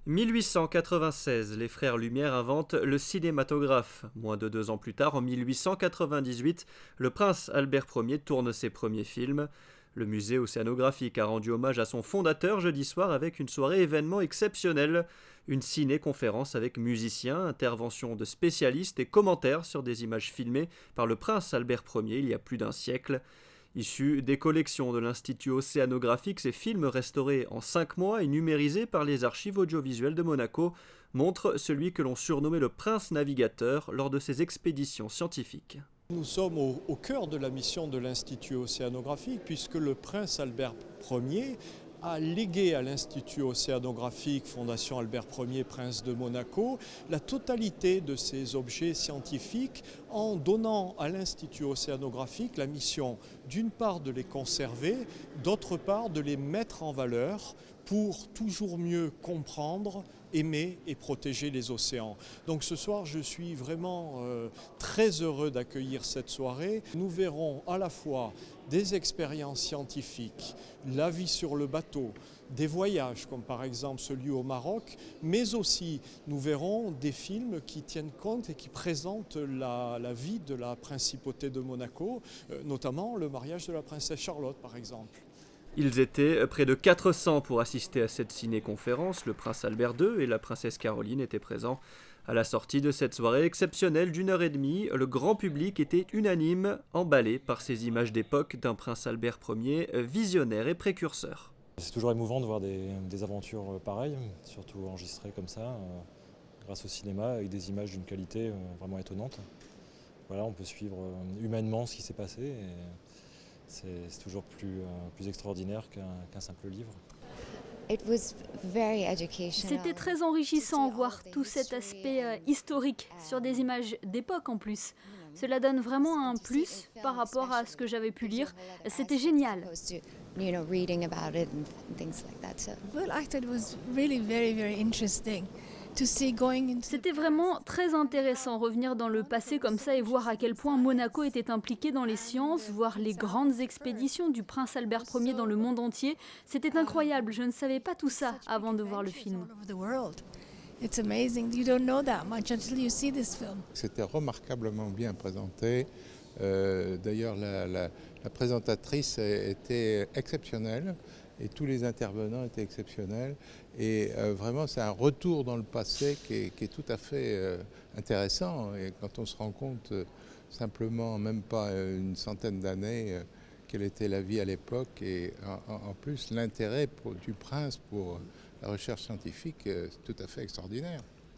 1896, les frères Lumière inventent le cinématographe. Moins de 2 ans plus tard, en 1898, le prince Albert Ier tourne ses premiers films. Le musée océanographique a rendu hommage à son fondateur jeudi soir avec une soirée événement exceptionnelle. Une ciné-conférence avec musiciens, interventions de spécialistes et commentaires sur des images filmées par le prince Albert Ier il y a plus d'un siècle. Issus des collections de l'Institut océanographique, ces films restaurés en 5 mois et numérisés par les archives audiovisuelles de Monaco montrent celui que l'on surnommait le prince navigateur lors de ses expéditions scientifiques. Nous sommes au cœur de la mission de l'Institut océanographique puisque le prince Albert Ier a légué à l'Institut océanographique, Fondation Albert Ier, prince de Monaco, la totalité de ces objets scientifiques en donnant à l'Institut océanographique la mission d'une part de les conserver, d'autre part de les mettre en valeur pour toujours mieux comprendre, aimer et protéger les océans. Donc ce soir, je suis vraiment très heureux d'accueillir cette soirée. Nous verrons à la fois des expériences scientifiques, la vie sur le bateau, des voyages comme par exemple celui au Maroc, mais aussi nous verrons des films qui tiennent compte et qui présentent la vie de la principauté de Monaco, notamment le mariage de la princesse Charlotte par exemple. Ils étaient près de 400 pour assister à cette ciné-conférence. Le prince Albert II et la princesse Caroline étaient présents. À la sortie de cette soirée exceptionnelle d'1 h 30, le grand public était unanime, emballé par ces images d'époque d'un prince Albert Ier visionnaire et précurseur. C'est toujours émouvant de voir des aventures pareilles, surtout enregistrées comme ça, grâce au cinéma, avec des images d'une qualité vraiment étonnante. Voilà, on peut suivre humainement ce qui s'est passé. C'est toujours plus extraordinaire qu'un simple livre. C'était très enrichissant voir tout cet aspect historique sur des images d'époque en plus. Cela donne vraiment un plus par rapport à ce que j'avais pu lire. C'était génial. C'était vraiment très intéressant revenir dans le passé comme ça et voir à quel point Monaco était impliqué dans les sciences, voir les grandes expéditions du prince Albert Ier dans le monde entier. C'était incroyable, je ne savais pas tout ça avant de voir le film. C'était remarquablement bien présenté. D'ailleurs, la présentatrice était exceptionnelle et tous les intervenants étaient exceptionnels. Et vraiment, c'est un retour dans le passé qui est tout à fait intéressant. Et quand on se rend compte, simplement, même pas une centaine d'années, quelle était la vie à l'époque et en plus l'intérêt du prince pour la recherche scientifique, c'est tout à fait extraordinaire.